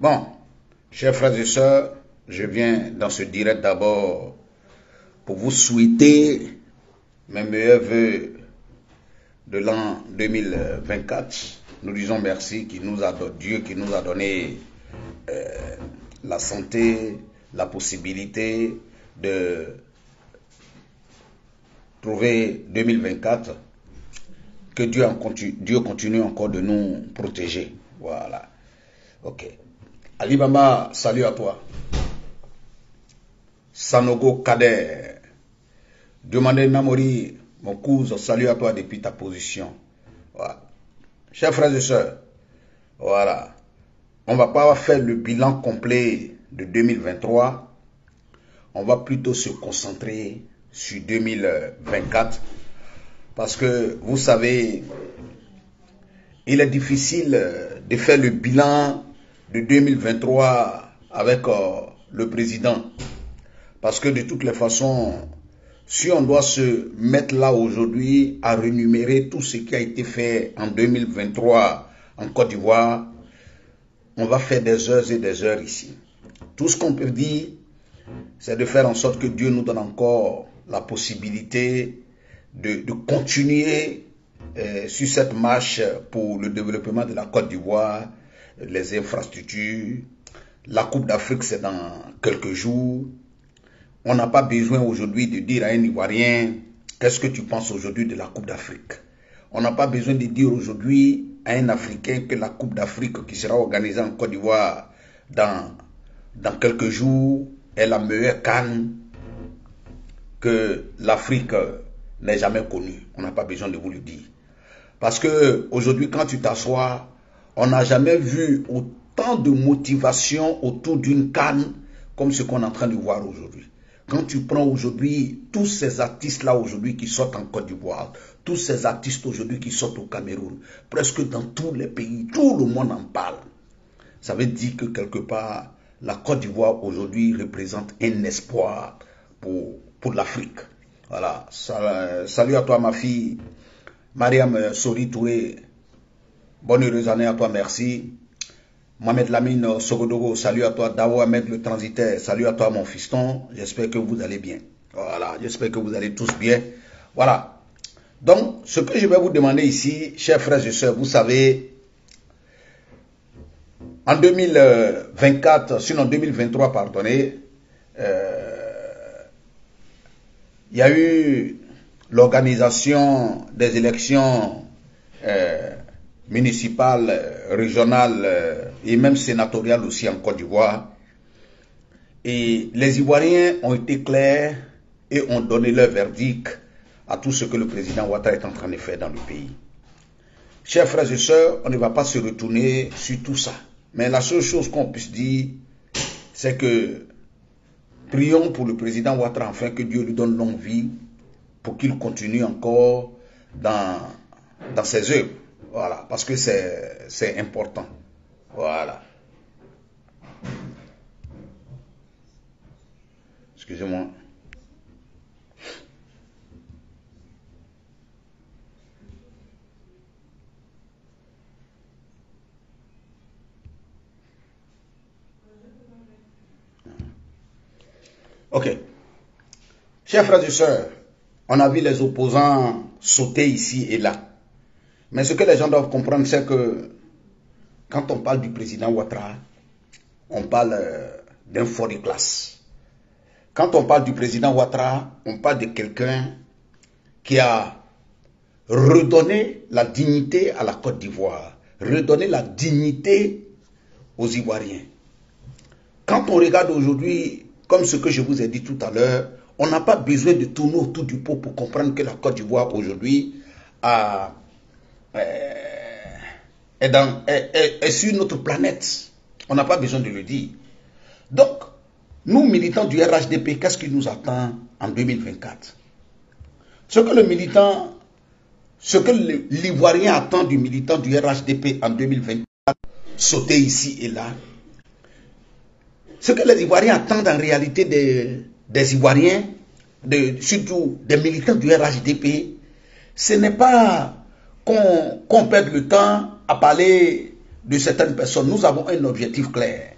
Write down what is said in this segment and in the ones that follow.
Bon, chers frères et sœurs, je viens dans ce direct d'abord pour vous souhaiter mes meilleurs vœux de l'an 2024. Nous disons merci Dieu qui nous a donné la santé, la possibilité de trouver 2024. Que Dieu continue encore de nous protéger. Voilà. Ok. Ali Bamba, salut à toi. Sanogo Kader. Demandez Namori, mon cousin, salut à toi depuis ta position. Voilà. Chers frères et sœurs, voilà. On ne va pas faire le bilan complet de 2023. On va plutôt se concentrer sur 2024. Parce que, vous savez, il est difficile de faire le bilan de 2023 avec le président. Parce que de toutes les façons, si on doit se mettre là aujourd'hui à rémunérer tout ce qui a été fait en 2023 en Côte d'Ivoire, on va faire des heures et des heures ici. Tout ce qu'on peut dire, c'est de faire en sorte que Dieu nous donne encore la possibilité de continuer sur cette marche pour le développement de la Côte d'Ivoire, les infrastructures. La Coupe d'Afrique, c'est dans quelques jours. On n'a pas besoin aujourd'hui de dire à un Ivoirien, qu'est-ce que tu penses aujourd'hui de la Coupe d'Afrique? On n'a pas besoin de dire aujourd'hui à un Africain que la Coupe d'Afrique qui sera organisée en Côte d'Ivoire dans quelques jours est la meilleure CAN que l'Afrique n'ait jamais connue. On n'a pas besoin de vous le dire. Parce que aujourd'hui, quand tu t'assois, on n'a jamais vu autant de motivation autour d'une CAN comme ce qu'on est en train de voir aujourd'hui. Quand tu prends aujourd'hui tous ces artistes-là aujourd'hui qui sortent en Côte d'Ivoire, tous ces artistes aujourd'hui qui sortent au Cameroun, presque dans tous les pays, tout le monde en parle. Ça veut dire que quelque part, la Côte d'Ivoire aujourd'hui représente un espoir pour l'Afrique. Voilà. Salut à toi ma fille, Mariam Sori Touré. Bonne heureuse année à toi, merci. Mohamed Lamine Sogodogo, salut à toi. Dawo Ahmed le transitaire, salut à toi mon fiston. J'espère que vous allez bien. Voilà, j'espère que vous allez tous bien. Voilà. Donc, ce que je vais vous demander ici, chers frères et sœurs, vous savez, en 2024, sinon 2023, pardonnez, il y a eu l'organisation des élections municipales, régionales et même sénatoriales aussi en Côte d'Ivoire. Et les Ivoiriens ont été clairs et ont donné leur verdict à tout ce que le président Ouattara est en train de faire dans le pays. Chers frères et sœurs, on ne va pas se retourner sur tout ça. Mais la seule chose qu'on puisse dire, c'est que prions pour le président Ouattara afin que Dieu lui donne longue vie pour qu'il continue encore dans ses œuvres. Voilà, parce que c'est important. Voilà. Excusez-moi. Ok. Chers frères et sœurs, on a vu les opposants sauter ici et là. Mais ce que les gens doivent comprendre, c'est que quand on parle du président Ouattara, on parle d'un fort de classe. Quand on parle du président Ouattara, on parle de quelqu'un qui a redonné la dignité à la Côte d'Ivoire, redonné la dignité aux Ivoiriens. Quand on regarde aujourd'hui, comme ce que je vous ai dit tout à l'heure, on n'a pas besoin de tourner autour du pot pour comprendre que la Côte d'Ivoire aujourd'hui est sur notre planète. On n'a pas besoin de le dire. Donc, nous, militants du RHDP, qu'est-ce qui nous attend en 2024? Ce que l'Ivoirien attend du militant du RHDP en 2024, sauter ici et là. Ce que les Ivoiriens attendent en réalité des Ivoiriens, surtout des militants du RHDP, ce n'est pas qu'on perde le temps à parler de certaines personnes. Nous avons un objectif clair.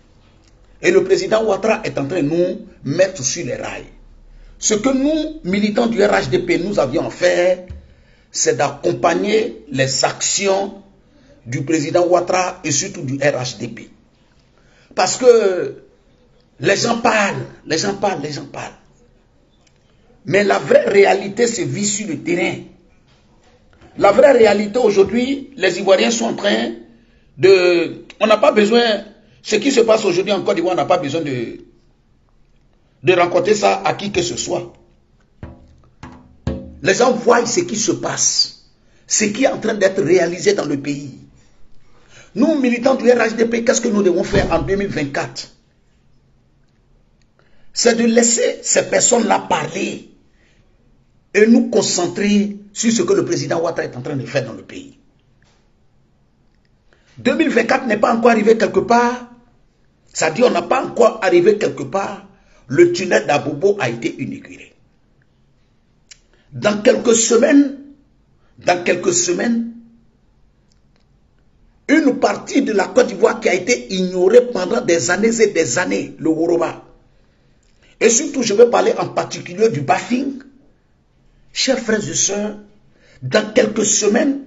Et le président Ouattara est en train de nous mettre sur les rails. Ce que nous, militants du RHDP, nous avions fait, c'est d'accompagner les actions du président Ouattara et surtout du RHDP. Parce que les gens parlent. Mais la vraie réalité se vit sur le terrain. La vraie réalité aujourd'hui, les Ivoiriens sont en train de... On n'a pas besoin... Ce qui se passe aujourd'hui en Côte d'Ivoire, on n'a pas besoin de raconter ça à qui que ce soit. Les gens voient ce qui se passe. Ce qui est en train d'être réalisé dans le pays. Nous, militants du RHDP, qu'est-ce que nous devons faire en 2024? C'est de laisser ces personnes-là parler et nous concentrer sur ce que le président Ouattara est en train de faire dans le pays. 2024 n'est pas encore arrivé quelque part. Ça dit, on n'a pas encore arrivé quelque part. Le tunnel d'Abobo a été inauguré. Dans quelques semaines, une partie de la Côte d'Ivoire qui a été ignorée pendant des années et des années, le Woroba. Et surtout, je vais parler en particulier du Bafing. Chers frères et sœurs, dans quelques semaines,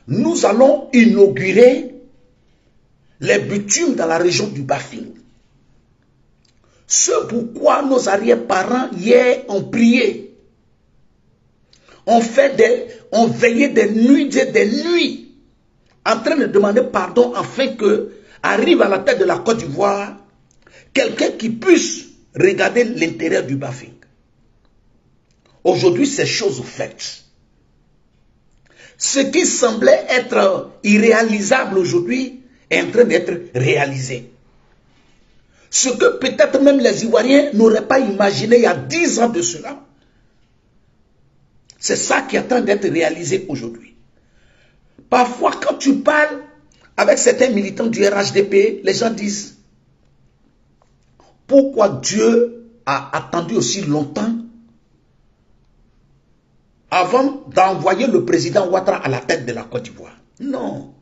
nous allons inaugurer les bitumes dans la région du Bafing. Ce pourquoi nos arrière-parents hier ont prié. On veillait des nuits, en train de demander pardon afin que arrive à la tête de la Côte d'Ivoire quelqu'un qui puisse regarder l'intérieur du Bafing. Aujourd'hui, c'est chose faite. Ce qui semblait être irréalisable aujourd'hui est en train d'être réalisé. Ce que peut-être même les Ivoiriens n'auraient pas imaginé il y a 10 ans de cela. C'est ça qui est en train d'être réalisé aujourd'hui. Parfois, quand tu parles avec certains militants du RHDP, les gens disent pourquoi Dieu a attendu aussi longtemps avant d'envoyer le président Ouattara à la tête de la Côte d'Ivoire. Non.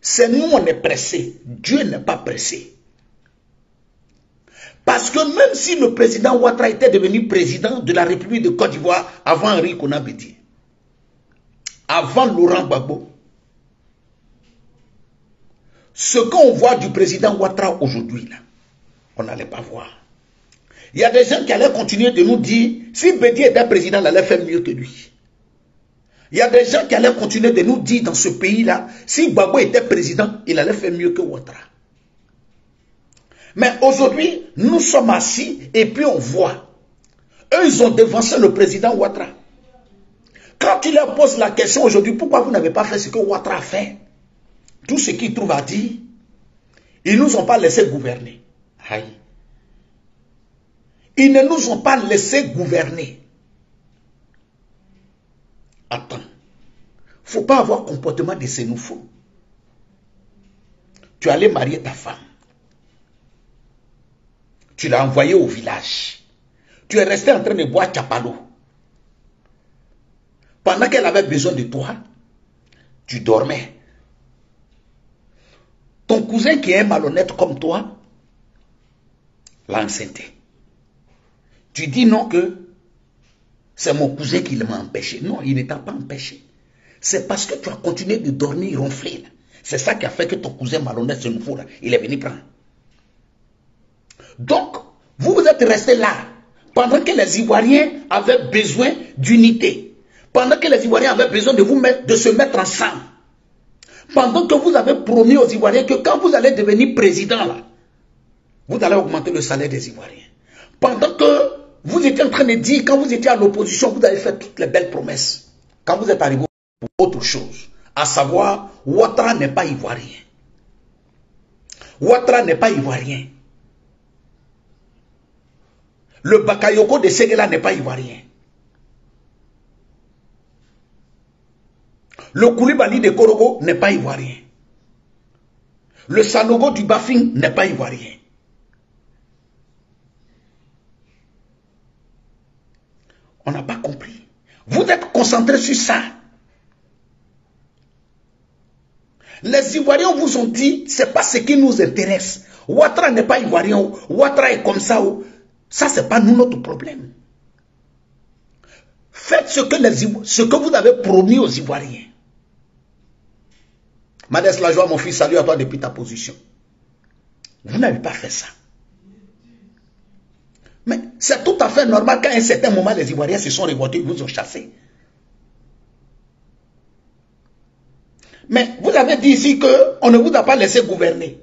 C'est nous, on est pressés. Dieu n'est pas pressé. Parce que même si le président Ouattara était devenu président de la République de Côte d'Ivoire avant Henri Konan Bédié, avant Laurent Gbagbo, ce qu'on voit du président Ouattara aujourd'hui, là, on n'allait pas voir. Il y a des gens qui allaient continuer de nous dire, si Bédié était président, il allait faire mieux que lui. Il y a des gens qui allaient continuer de nous dire dans ce pays-là, si Gbagbo était président, il allait faire mieux que Ouattara. Mais aujourd'hui, nous sommes assis et puis on voit. Eux, ils ont devancé le président Ouattara. Quand tu leur poses la question aujourd'hui, pourquoi vous n'avez pas fait ce que Ouattara a fait? Tout ce qu'ils trouvent à dire, ils ne nous ont pas laissé gouverner. Aïe. Ils ne nous ont pas laissé gouverner. Attends. Il ne faut pas avoir comportement de xénophobe. Tu allais marier ta femme. Tu l'as envoyée au village. Tu es resté en train de boire Chapalo. Pendant qu'elle avait besoin de toi, tu dormais. Ton cousin qui est malhonnête comme toi, l'a enceinté. Tu dis non que c'est mon cousin qui m'a empêché. Non, il ne t'a pas empêché. C'est parce que tu as continué de dormir ronfler. C'est ça qui a fait que ton cousin malhonnête, ce nouveau là, il est venu prendre. Donc, vous êtes resté là, pendant que les Ivoiriens avaient besoin d'unité, pendant que les Ivoiriens avaient besoin de se mettre ensemble, pendant que vous avez promis aux Ivoiriens que quand vous allez devenir président, là, vous allez augmenter le salaire des Ivoiriens. Pendant que vous étiez en train de dire, quand vous étiez à l'opposition, vous avez fait toutes les belles promesses. Quand vous êtes arrivé pour autre chose, à savoir, Ouattara n'est pas Ivoirien. Ouattara n'est pas Ivoirien. Le Bakayoko de Séguéla n'est pas Ivoirien. Le Koulibaly de Korogo n'est pas Ivoirien. Le Sanogo du Bafing n'est pas Ivoirien. On n'a pas compris. Vous êtes concentrés sur ça. Les Ivoiriens vous ont dit, c'est pas ce qui nous intéresse. Ouattara n'est pas Ivoirien, Ouattara est comme ça. Ça, c'est pas nous notre problème. Faites ce que vous avez promis aux Ivoiriens. Madès la joie, mon fils, salut à toi depuis ta position. Vous n'avez pas fait ça. Mais c'est tout à fait normal qu'à un certain moment, les Ivoiriens se sont révoltés, ils vous ont chassé. Mais vous avez dit ici qu'on ne vous a pas laissé gouverner.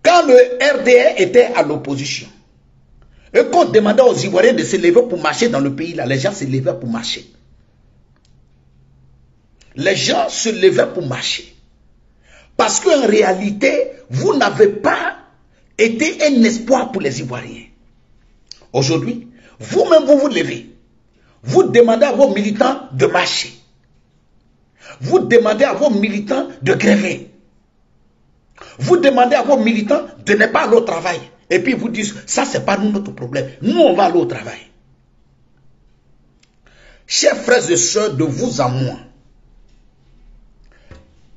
Quand le RDR était à l'opposition, et qu'on demandait aux Ivoiriens de se lever pour marcher dans le pays, là, les gens se levaient pour marcher. Les gens se levaient pour marcher. Parce qu'en réalité, vous n'avez pas été un espoir pour les Ivoiriens. Aujourd'hui, vous-même, vous vous levez. Vous demandez à vos militants de marcher. Vous demandez à vos militants de gréver. Vous demandez à vos militants de ne pas aller au travail. Et puis vous dites, ça c'est pas nous notre problème. Nous on va aller au travail. Chers frères et sœurs, de vous à moi,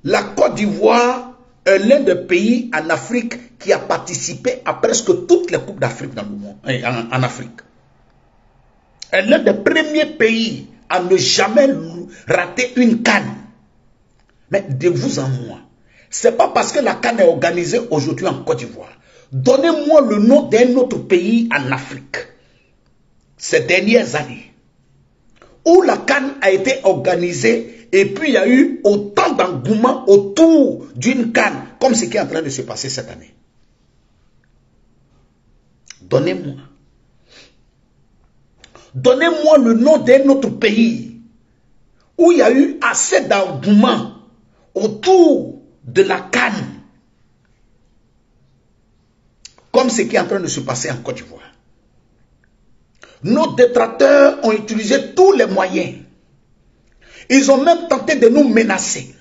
la Côte d'Ivoire est l'un des pays en Afrique qui a participé à presque toutes les coupes d'Afrique dans le monde, en Afrique. Elle est l'un des premiers pays à ne jamais rater une CAN. Mais de vous à moi, c'est pas parce que la CAN est organisée aujourd'hui en Côte d'Ivoire. Donnez-moi le nom d'un autre pays en Afrique, ces dernières années, où la CAN a été organisée et puis il y a eu autant d'engouement autour d'une CAN, comme ce qui est en train de se passer cette année. Donnez-moi. Donnez-moi le nom d'un autre pays où il y a eu assez d'engouement autour de la CAN, comme ce qui est en train de se passer en Côte d'Ivoire. Nos détracteurs ont utilisé tous les moyens. Ils ont même tenté de nous menacer.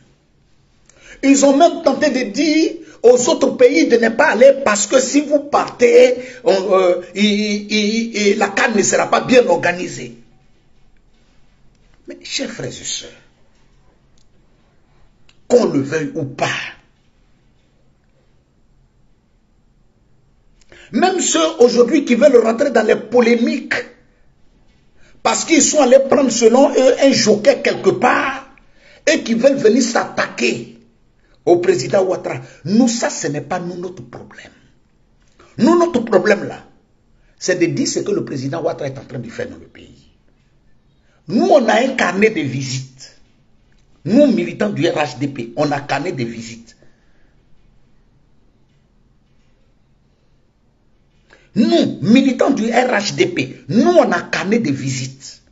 Ils ont même tenté de dire aux autres pays de ne pas aller parce que si vous partez, la CAN ne sera pas bien organisée. Mais chers frères et sœurs, qu'on le veuille ou pas, même ceux aujourd'hui qui veulent rentrer dans les polémiques, parce qu'ils sont allés prendre selon eux un joker quelque part, et qui veulent venir s'attaquer au président Ouattara. Nous, ça, ce n'est pas nous notre problème. Nous, notre problème là, c'est de dire ce que le président Ouattara est en train de faire dans le pays. Nous, on a un carnet de visites. Nous, militants du RHDP, on a un carnet de visites. Nous, militants du RHDP, nous, on a un carnet de visites.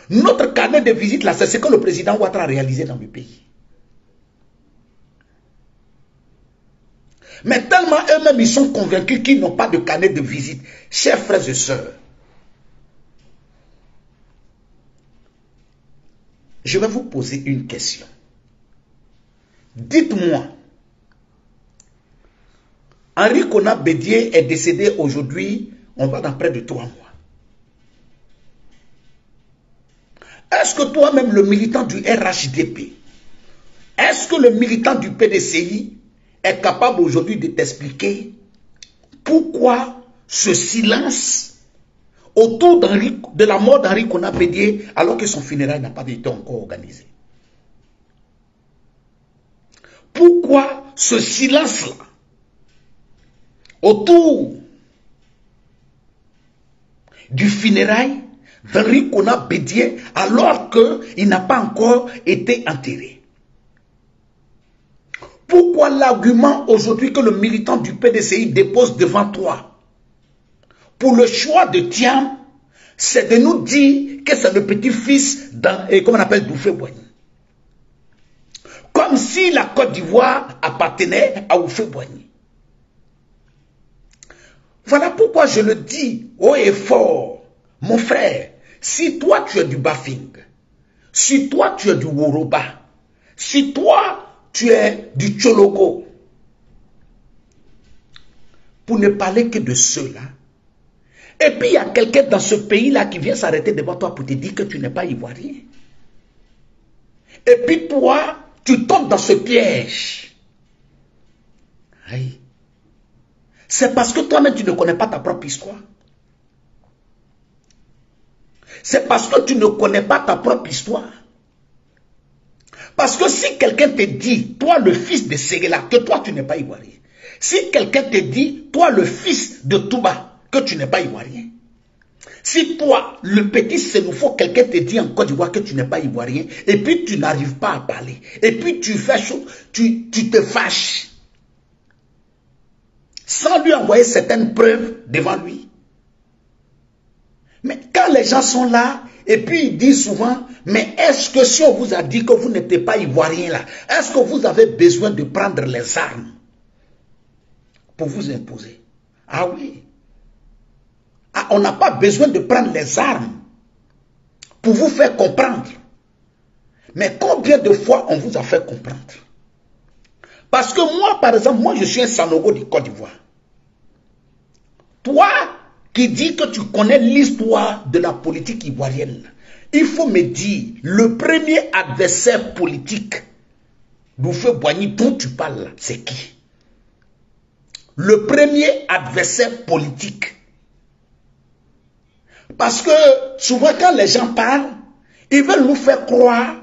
Notre carnet de visites, là, c'est ce que le président Ouattara a réalisé dans le pays. Mais tellement eux-mêmes, ils sont convaincus qu'ils n'ont pas de carnet de visite. Chers frères et sœurs, je vais vous poser une question. Dites-moi, Henri Konan Bédié est décédé aujourd'hui, on va dans près de 3 mois. Est-ce que toi-même, le militant du RHDP, est-ce que le militant du PDCI est capable aujourd'hui de t'expliquer pourquoi ce silence autour de la mort d'Henri Konan Bédié alors que son funérail n'a pas été encore organisé? Pourquoi ce silence-là autour du funérail d'Henri Konan Bédié alors qu'il n'a pas encore été enterré? Pourquoi l'argument aujourd'hui que le militant du PDCI dépose devant toi pour le choix de Thiam, c'est de nous dire que c'est le petit-fils d'Houphouët-Boigny. Comme si la Côte d'Ivoire appartenait à Houphouët-Boigny. Voilà pourquoi je le dis haut et fort, mon frère, si toi tu es du Bafing, si toi tu es du Woroba, si toi tu es du Tchologo, pour ne parler que de ceux-là, et puis il y a quelqu'un dans ce pays-là qui vient s'arrêter devant toi pour te dire que tu n'es pas ivoirien. Et puis toi, tu tombes dans ce piège. Oui. C'est parce que toi-même, tu ne connais pas ta propre histoire. C'est parce que tu ne connais pas ta propre histoire. Parce que si quelqu'un te dit, toi le fils de Séguéla, que toi tu n'es pas ivoirien. Si quelqu'un te dit, toi le fils de Touba, que tu n'es pas ivoirien. Si toi, le petit Sénoufo, quelqu'un te dit en Côte d'Ivoire que tu n'es pas ivoirien, et puis tu n'arrives pas à parler, et puis tu fais chaud, tu te fâches, sans lui envoyer certaines preuves devant lui. Mais quand les gens sont là, et puis ils disent souvent, mais est-ce que si on vous a dit que vous n'étiez pas ivoirien là, est-ce que vous avez besoin de prendre les armes pour vous imposer? Ah oui. Ah, on n'a pas besoin de prendre les armes pour vous faire comprendre. Mais combien de fois on vous a fait comprendre? Parce que moi, par exemple, moi je suis un Sanogo du Côte d'Ivoire. Toi qui dis que tu connais l'histoire de la politique ivoirienne, il faut me dire, le premier adversaire politique d'Houphouët-Boigny dont tu parles, c'est qui? Le premier adversaire politique. Parce que souvent quand les gens parlent, ils veulent nous faire croire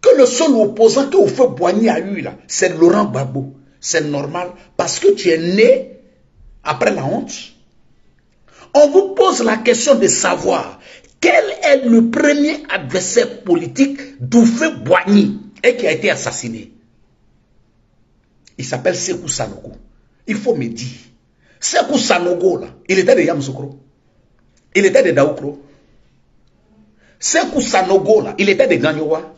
que le seul opposant que Houphouët-Boigny a eu là, c'est Laurent Gbagbo. C'est normal parce que tu es né après la honte. On vous pose la question de savoir quel est le premier adversaire politique d'Houphouët-Boigny et qui a été assassiné. Il s'appelle Sékou Sanogo. Il faut me dire, Sékou Sanogo là, il était de Yamoussoukro. Il était de Daoukro. Sékou Sanogo là, il était de Gagnoua.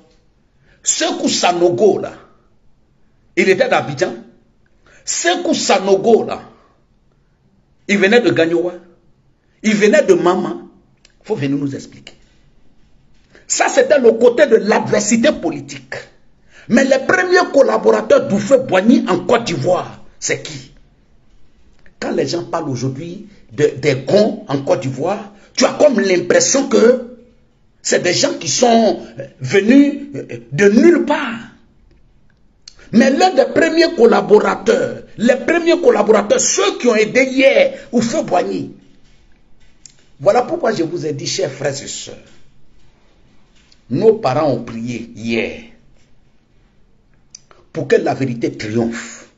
Sékou Sanogo là, il était d'Abidjan. Sékou Sanogo là, il venait de Gagnoua. Il venait de Mama. Il faut venir nous expliquer. Ça, c'était le côté de l'adversité politique. Mais les premiers collaborateurs d'Houphouët-Boigny en Côte d'Ivoire, c'est qui? Quand les gens parlent aujourd'hui des gonds en Côte d'Ivoire, tu as comme l'impression que c'est des gens qui sont venus de nulle part. Mais l'un des premiers collaborateurs, ceux qui ont aidé hier Houphouët-Boigny, voilà pourquoi je vous ai dit, chers frères et sœurs, nos parents ont prié hier pour que la vérité triomphe.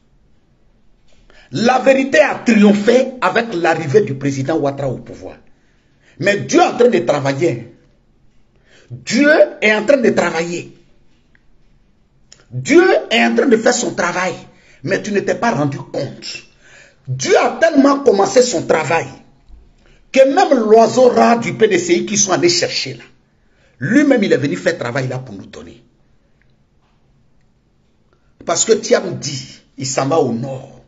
La vérité a triomphé avec l'arrivée du président Ouattara au pouvoir. Mais Dieu est en train de travailler. Dieu est en train de travailler. Dieu est en train de faire son travail. Mais tu ne t'es pas rendu compte. Dieu a tellement commencé son travail que même l'oiseau rare du PDCI qui sont allés chercher là, lui-même il est venu faire travail là pour nous donner. Parce que Thiam dit, il s'en va au nord.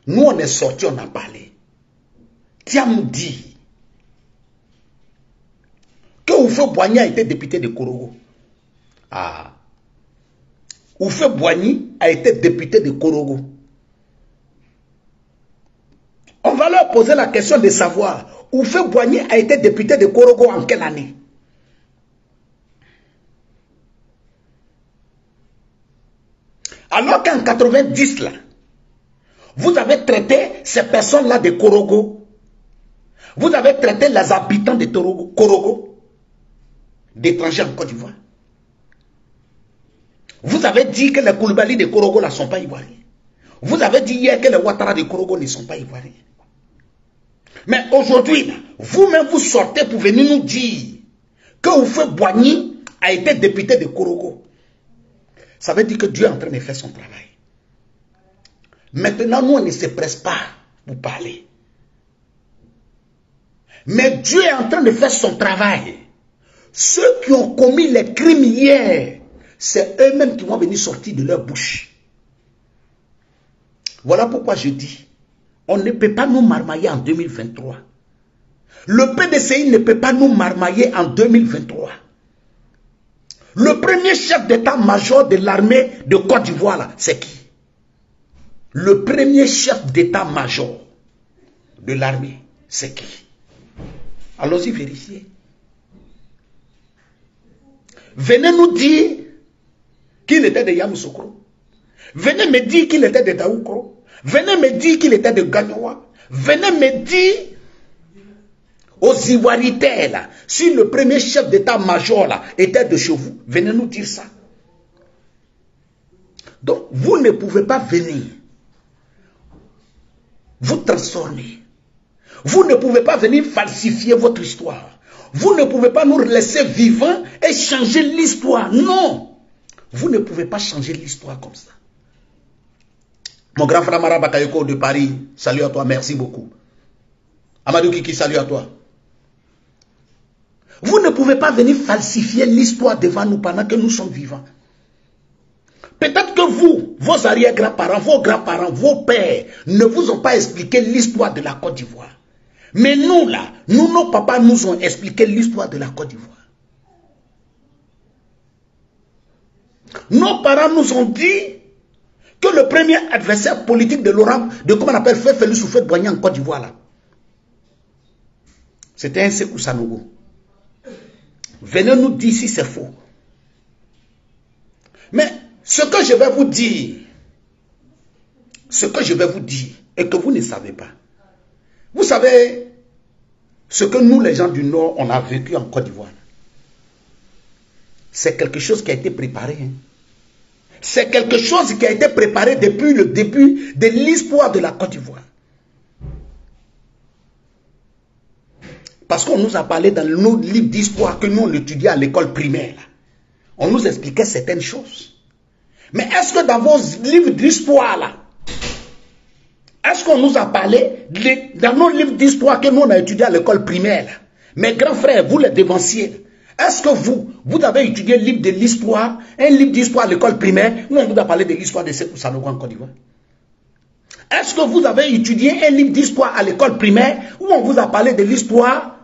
Nous on est sortis, on a parlé. Thiam dit que Houphouët-Boigny a été député de Korogo. Ah. Houphouët-Boigny a été député de Korogo. On va leur poser la question de savoir, Houphouët-Boigny a été député de Korogo en quelle année? Alors qu'en 90, là, vous avez traité ces personnes-là de Korogo. Vous avez traité les habitants de Korogo, d'étrangers en Côte d'Ivoire. Vous avez dit que les Koulibaly de Korogo ne sont pas ivoiriens. Vous avez dit hier que les Ouattara de Korogo ne sont pas ivoiriens. Mais aujourd'hui, vous-même vous sortez pour venir nous dire que Houphouët-Boigny a été député de Korogo. Ça veut dire que Dieu est en train de faire son travail. Maintenant, nous, on ne se presse pas pour parler. Mais Dieu est en train de faire son travail. Ceux qui ont commis les crimes hier, c'est eux-mêmes qui vont venir sortir de leur bouche. Voilà pourquoi je dis, on ne peut pas nous marmailler en 2023. Le PDCI ne peut pas nous marmailler en 2023. Le premier chef d'état-major de l'armée de Côte d'Ivoire, c'est qui? Le premier chef d'état-major de l'armée, c'est qui? Allons-y vérifier. Venez nous dire qu'il était de Yamoussoukro. Venez me dire qu'il était de Daoukro. Venez me dire qu'il était de Gagnoua. Venez me dire aux Ivoiritais là, si le premier chef d'état-major là était de chez vous, venez nous dire ça. Donc, vous ne pouvez pas venir vous transformer. Vous ne pouvez pas venir falsifier votre histoire. Vous ne pouvez pas nous laisser vivants et changer l'histoire. Non. Vous ne pouvez pas changer l'histoire comme ça. Mon grand frère Mara Bakayoko de Paris, salut à toi, merci beaucoup. Amadou Kiki, salut à toi. Vous ne pouvez pas venir falsifier l'histoire devant nous pendant que nous sommes vivants. Peut-être que vous, vos arrière-grands-parents, vos grands-parents, vos pères ne vous ont pas expliqué l'histoire de la Côte d'Ivoire. Mais nous là, nos papas nous ont expliqué l'histoire de la Côte d'Ivoire. Nos parents nous ont dit que le premier adversaire politique de Laurent, de comment on appelle Félix Houphouët-Boigny en Côte d'Ivoire là, c'était un Sékou Sanogo. Venez nous dire si c'est faux. Mais ce que je vais vous dire, et que vous ne savez pas. Vous savez ce que nous, les gens du Nord, on a vécu en Côte d'Ivoire. C'est quelque chose qui a été préparé. Hein. C'est quelque chose qui a été préparé depuis le début de l'histoire de la Côte d'Ivoire. Parce qu'on nous a parlé dans nos livres d'histoire que nous on étudiait à l'école primaire. Là. On nous expliquait certaines choses. Mais est-ce que dans vos livres d'histoire là, est-ce qu'on nous a parlé dans nos livres d'histoire que nous on a étudié à l'école primaire là? Mes grands frères, vous les dévanciers, est-ce que vous avez étudié un livre de l'histoire, un livre d'histoire à l'école primaire, où on vous a parlé de l'histoire de Sékou Sanogo en Côte d'Ivoire? Est-ce que vous avez étudié un livre d'histoire à l'école primaire, où on vous a parlé de l'histoire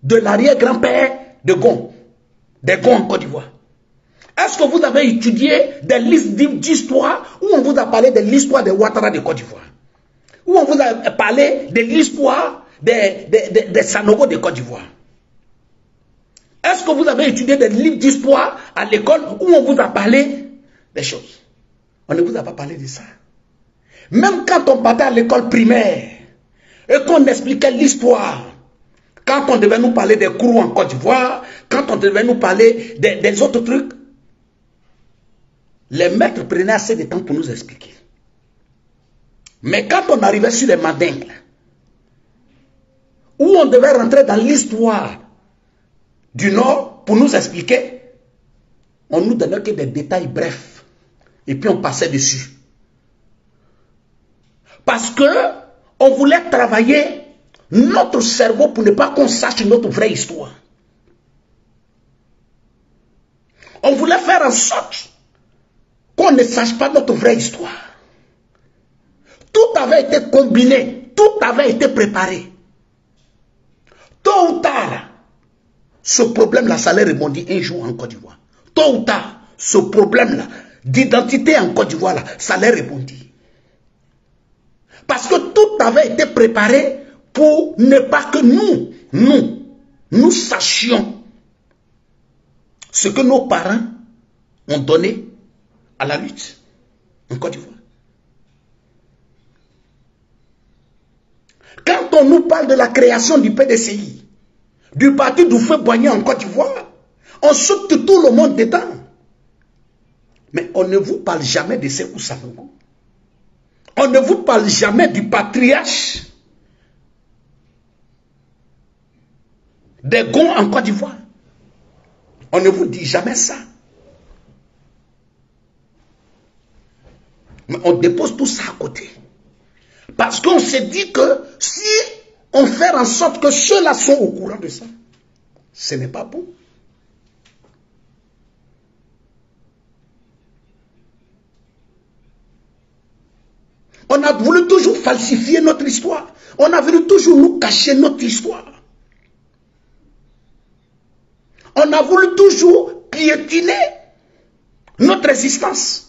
de l'arrière-grand-père de Gon, des Gon en Côte d'Ivoire? Est-ce que vous avez étudié des livres d'histoire, où on vous a parlé de l'histoire des Ouattara de Côte d'Ivoire? Où on vous a parlé de l'histoire des Sanogo de Côte d'Ivoire? Est-ce que vous avez étudié des livres d'histoire à l'école où on vous a parlé des choses? On ne vous a pas parlé de ça. Même quand on partait à l'école primaire et qu'on expliquait l'histoire, quand on devait nous parler des Kourou en Côte d'Ivoire, quand on devait nous parler des autres trucs, les maîtres prenaient assez de temps pour nous expliquer. Mais quand on arrivait sur les Mandingues, où on devait rentrer dans l'histoire du Nord pour nous expliquer, on nous donnait que des détails brefs. Et puis on passait dessus. Parce que on voulait travailler notre cerveau pour ne pas qu'on sache notre vraie histoire. On voulait faire en sorte qu'on ne sache pas notre vraie histoire. Tout avait été combiné, tout avait été préparé. Tôt ou tard, ce problème-là, ça allait rebondir un jour en Côte d'Ivoire. Tôt ou tard, ce problème-là, d'identité en Côte d'Ivoire, ça allait rebondir. Parce que tout avait été préparé pour ne pas que nous sachions ce que nos parents ont donné à la lutte en Côte d'Ivoire. Quand on nous parle de la création du PDCI, du parti d'Houphouët-Boigny en Côte d'Ivoire, on saute tout le monde dedans. Mais on ne vous parle jamais de Sékou Sanogo. On ne vous parle jamais du patriarche des Gon en Côte d'Ivoire. On ne vous dit jamais ça. Mais on dépose tout ça à côté. Parce qu'on s'est dit que si on fait en sorte que ceux-là sont au courant de ça, ce n'est pas bon. On a voulu toujours falsifier notre histoire. On a voulu toujours nous cacher notre histoire. On a voulu toujours piétiner notre existence.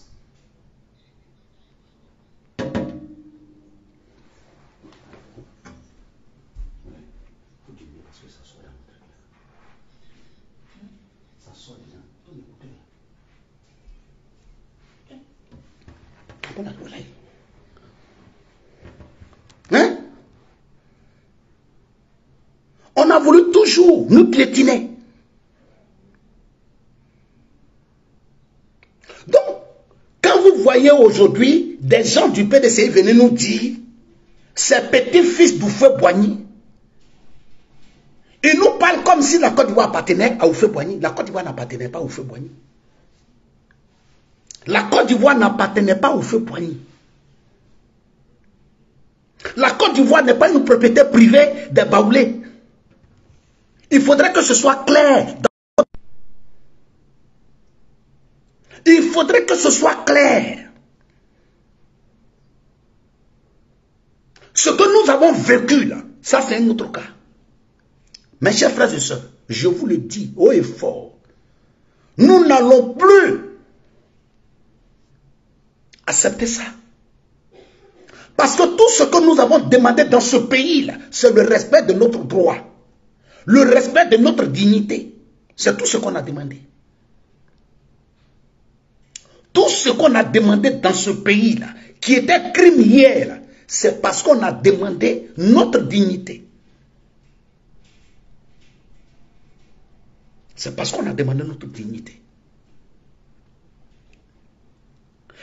Hein? On a voulu toujours nous piétiner. Donc, quand vous voyez aujourd'hui des gens du PDCI venir nous dire ces petits-fils d'Houphouët-Boigny, ils nous parlent comme si la Côte d'Ivoire appartenait à Houphouët-Boigny. La Côte d'Ivoire n'appartenait pas à Houphouët-Boigny. La Côte d'Ivoire n'appartenait pas à Houphouët-Boigny. La Côte d'Ivoire n'est pas une propriété privée des Baoulés. Il faudrait que ce soit clair. Il faudrait que ce soit clair. Ce que nous avons vécu là, ça c'est un autre cas. Mes chers frères et sœurs, je vous le dis haut et fort, nous n'allons plus accepter ça. Parce que tout ce que nous avons demandé dans ce pays-là, c'est le respect de notre droit, le respect de notre dignité. C'est tout ce qu'on a demandé. Tout ce qu'on a demandé dans ce pays-là, qui était crime hier, c'est parce qu'on a demandé notre dignité. C'est parce qu'on a demandé notre dignité.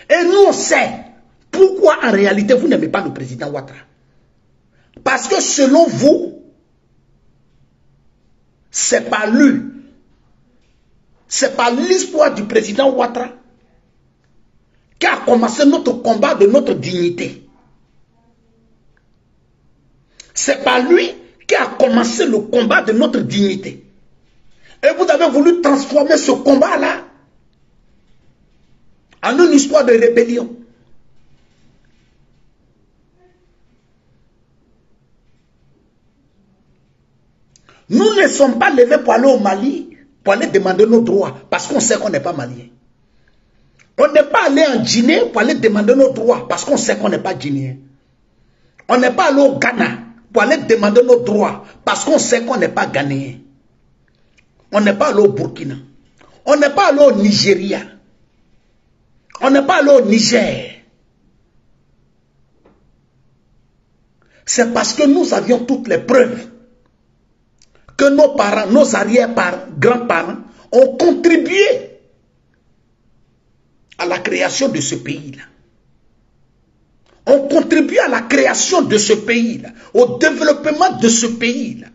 Et nous, on sait pourquoi en réalité vous n'aimez pas le président Ouattara. Parce que selon vous, c'est pas lui. C'est pas l'histoire du président Ouattara qui a commencé notre combat de notre dignité. C'est pas lui qui a commencé le combat de notre dignité. Et vous avez voulu transformer ce combat-là en une histoire de rébellion. Nous ne sommes pas levés pour aller au Mali, pour aller demander nos droits, parce qu'on sait qu'on n'est pas malien. On n'est pas allé en Guinée pour aller demander nos droits, parce qu'on sait qu'on n'est pas guinéen. On n'est pas allé au Ghana pour aller demander nos droits, parce qu'on sait qu'on n'est pas ghanéen. On n'est pas allé au Burkina. On n'est pas allé au Nigeria. On n'est pas allé au Niger. C'est parce que nous avions toutes les preuves que nos parents, nos arrière-grands-parents ont contribué à la création de ce pays-là. Ont contribué à la création de ce pays-là, au développement de ce pays-là.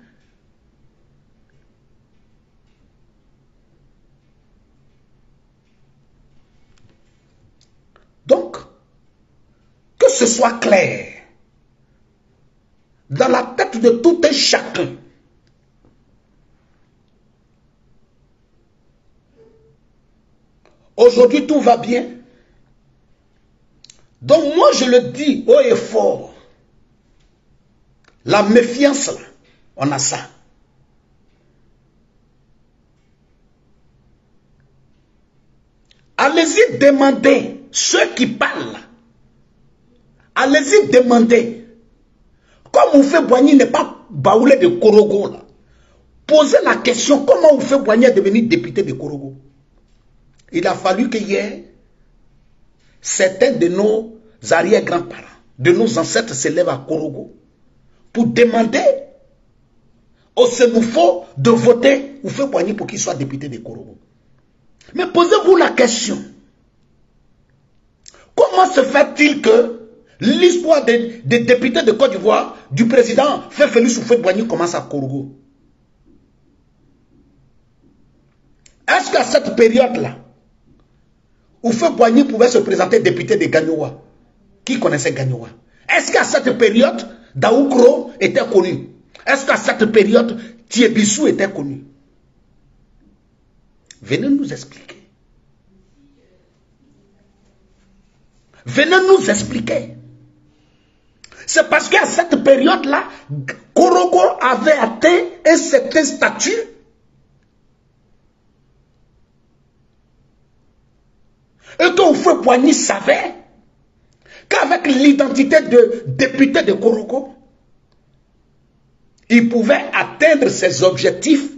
Donc, que ce soit clair dans la tête de tout un chacun. Aujourd'hui, tout va bien. Donc, moi, je le dis haut et fort. La méfiance, là, on a ça. Allez-y demander, ceux qui parlent, allez-y demander, comme Houphouët-Boigny n'est pas baoulé de Korogo, là, posez la question, comment Houphouët-Boigny est devenu député de Korogo? Il a fallu que hier, certains de nos arrière-grands-parents, de nos ancêtres se lèvent à Korogo pour demander au Sénoufo de voter Houphouët-Boigny pour qu'il soit député de Korogo. Mais posez-vous la question. Comment se fait-il que l'histoire des députés de Côte d'Ivoire, du président Félix Houphouët-Boigny commence à Korogo? Est-ce qu'à cette période-là, Houphouët-Boigny pouvait se présenter député de Gagnoua? Qui connaissait Gagnoua? Est-ce qu'à cette période, Daoukro était connu? Est-ce qu'à cette période, Thiebissou était connu? Venez nous expliquer. Venez nous expliquer. C'est parce qu'à cette période-là, Korogo avait atteint un certain statut et que Houphouët-Boigny savait qu'avec l'identité de député de Korogo, il pouvait atteindre ses objectifs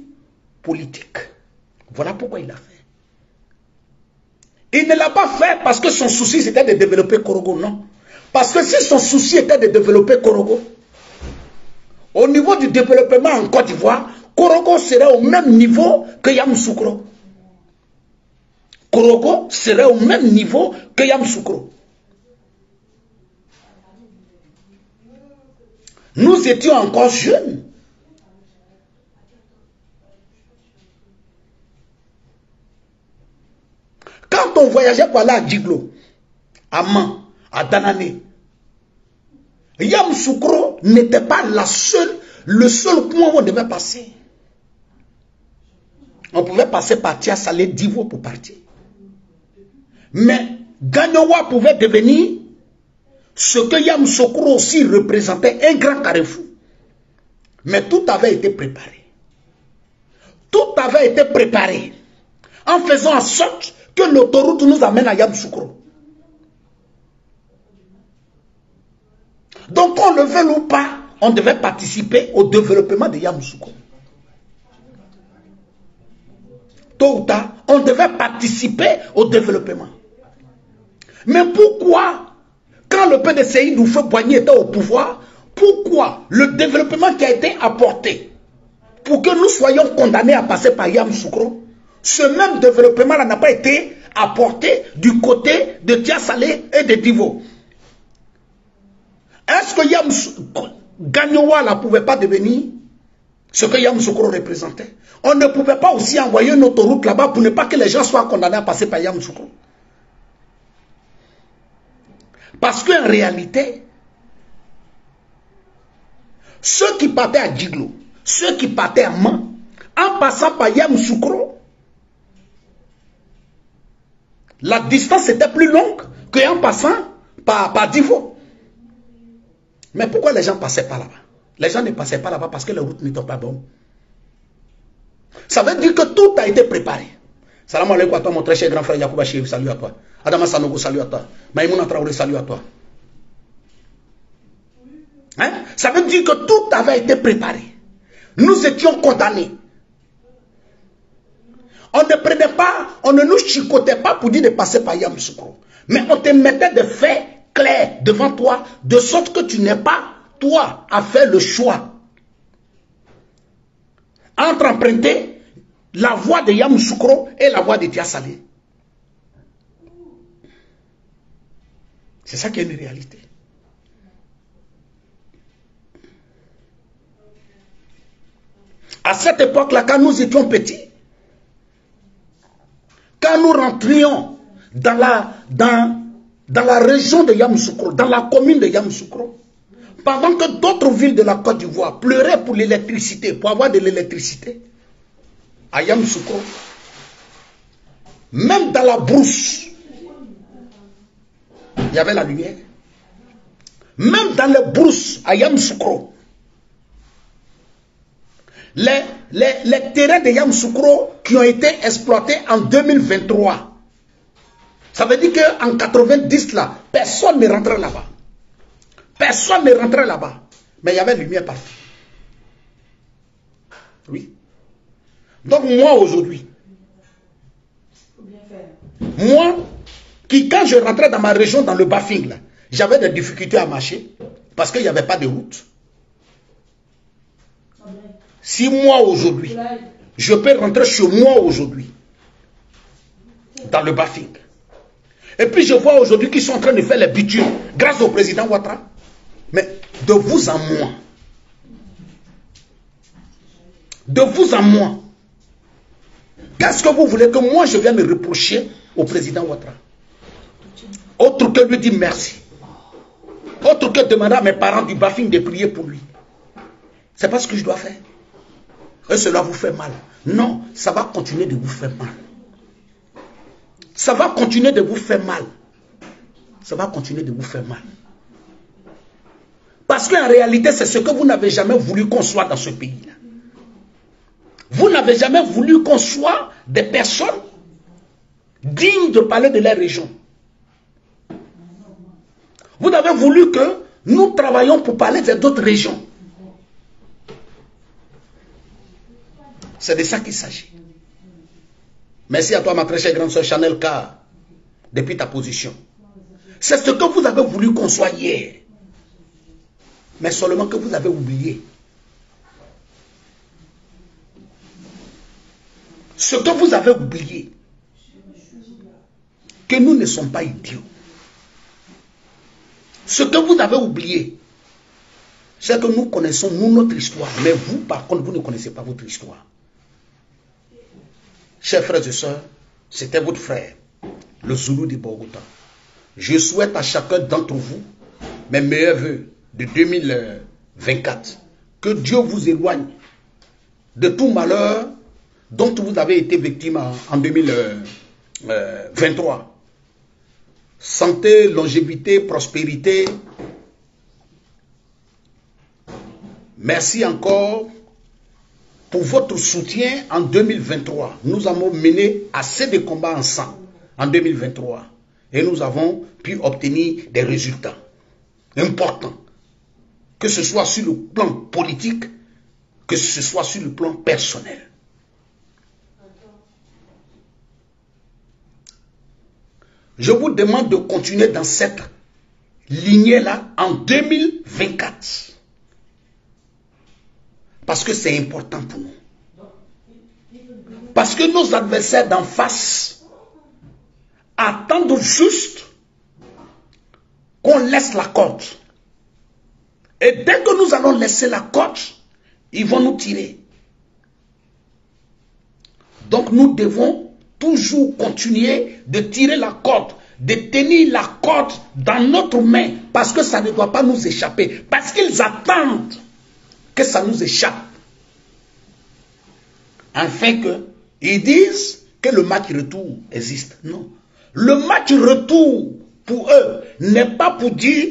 politiques. Voilà pourquoi il a fait. Il ne l'a pas fait parce que son souci c'était de développer Korogo, non. Parce que si son souci était de développer Korogo, au niveau du développement en Côte d'Ivoire, Korogo serait au même niveau que Yamoussoukro. Korogo serait au même niveau que Yamoussoukro. Nous étions encore jeunes. Quand on voyageait pour aller à Djiglo, à Man, à Danané, Yamoussoukro n'était pas le seul point où on devait passer. On pouvait passer par Tia Salé d'Ivo pour partir. Mais Gagnowa pouvait devenir ce que Yamoussoukro aussi représentait, un grand carrefour. Mais tout avait été préparé. Tout avait été préparé en faisant en sorte que l'autoroute nous amène à Yamoussoukro. Donc, qu'on le veuille ou pas, on devait participer au développement de Yamoussoukro. Tôt ou tard, on devait participer au développement. Mais pourquoi, quand le PDCI nous fait Boigny était au pouvoir, pourquoi le développement qui a été apporté pour que nous soyons condamnés à passer par Yamoussoukro, ce même développement-là n'a pas été apporté du côté de Tia Salé et de Divo? Est-ce que Gagnowa ne pouvait pas devenir ce que Yamoussoukro représentait? On ne pouvait pas aussi envoyer une autoroute là-bas pour ne pas que les gens soient condamnés à passer par Yamoussoukro. Parce qu'en réalité, ceux qui partaient à Djiglo, ceux qui partaient à Man, en passant par Yamoussoukro, la distance était plus longue qu'en passant par Divo. Mais pourquoi les gens passaient pas là-bas? Les gens ne passaient pas là-bas parce que les routes n'étaient pas bonnes. Ça veut dire que tout a été préparé. Salam alaikum à toi, mon très cher grand frère Yacouba Chérif, salut à toi. Adama Sanogo, salut à toi. Maïmouna Traoré, salut à toi. Hein? Ça veut dire que tout avait été préparé. Nous étions condamnés. On ne prenait pas, on ne nous chicotait pas pour dire de passer par Yamoussoukro. Mais on te mettait des faits clairs devant toi, de sorte que tu n'es pas, toi, à faire le choix entre emprunter la voie de Yamoussoukro et la voie de Tia Salé. C'est ça qui est une réalité. À cette époque-là, quand nous étions petits, quand nous rentrions dans la région de Yamoussoukro, dans la commune de Yamoussoukro, pendant que d'autres villes de la Côte d'Ivoire pleuraient pour l'électricité, pour avoir de l'électricité, à Yamoussoukro, même dans la brousse, il y avait la lumière. Même dans les brousses à Yamoussoukro, les terrains de Yamoussoukro qui ont été exploités en 2023, ça veut dire qu'en 90 là, personne ne rentrait là-bas. Personne ne rentrait là-bas. Mais il y avait lumière partout. Oui. Donc moi aujourd'hui, moi, quand je rentrais dans ma région, dans le Bafing, j'avais des difficultés à marcher parce qu'il n'y avait pas de route. Si moi aujourd'hui, je peux rentrer chez moi aujourd'hui, dans le Bafing, et puis je vois aujourd'hui qu'ils sont en train de faire les bitumes grâce au président Ouattara, mais de vous à moi, de vous à moi, qu'est-ce que vous voulez que moi je vienne reprocher au président Ouattara? Autre que lui dire merci. Autre que demander à mes parents du Bafing de prier pour lui. C'est pas ce que je dois faire. Et cela vous fait mal. Non, ça va continuer de vous faire mal. Ça va continuer de vous faire mal. Ça va continuer de vous faire mal. Parce qu'en réalité, c'est ce que vous n'avez jamais voulu qu'on soit dans ce pays-là. Vous n'avez jamais voulu qu'on soit des personnes dignes de parler de leur région. Vous avez voulu que nous travaillions pour parler d'autres régions. C'est de ça qu'il s'agit. Merci à toi, ma très chère grande soeur Chanel K. depuis ta position. C'est ce que vous avez voulu qu'on soit hier. Mais seulement que vous avez oublié. Ce que vous avez oublié, que nous ne sommes pas idiots. Ce que vous avez oublié, c'est que nous connaissons notre histoire. Mais vous, par contre, vous ne connaissez pas votre histoire. Chers frères et sœurs, c'était votre frère, le Zoulou de Bogota. Je souhaite à chacun d'entre vous mes meilleurs vœux de 2024. Que Dieu vous éloigne de tout malheur dont vous avez été victime en 2023. Santé, longévité, prospérité. Merci encore pour votre soutien en 2023. Nous avons mené assez de combats ensemble en 2023. Et nous avons pu obtenir des résultats importants. Que ce soit sur le plan politique, que ce soit sur le plan personnel. Je vous demande de continuer dans cette lignée-là en 2024. Parce que c'est important pour nous. Parce que nos adversaires d'en face attendent juste qu'on laisse la corde. Et dès que nous allons laisser la corde, ils vont nous tirer. Donc nous devons toujours continuer de tirer la corde, de tenir la corde dans notre main, parce que ça ne doit pas nous échapper, parce qu'ils attendent que ça nous échappe, afin qu'ils disent que le match retour existe. Non. Le match retour, pour eux, n'est pas pour dire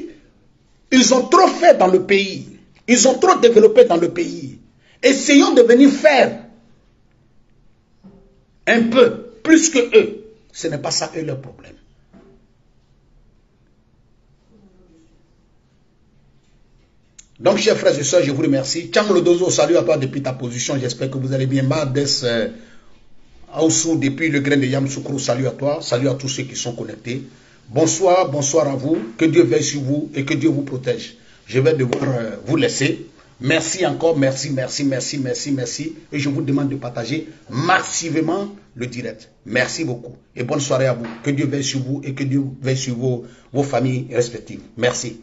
ils ont trop fait dans le pays, ils ont trop développé dans le pays. Essayons de venir faire un peu plus que eux. Ce n'est pas ça, eux, leur problème. Donc, chers frères et sœurs, je vous remercie. Tchang Lodozo, salut à toi depuis ta position. J'espère que vous allez bien. Mades Aoussou, depuis le grain de Yamsoukro, salut à toi. Salut à tous ceux qui sont connectés. Bonsoir, bonsoir à vous. Que Dieu veille sur vous et que Dieu vous protège. Je vais devoir vous laisser. Merci encore, merci. Et je vous demande de partager massivement le direct. Merci beaucoup. Et bonne soirée à vous. Que Dieu veille sur vous et que Dieu veille sur vos familles respectives. Merci.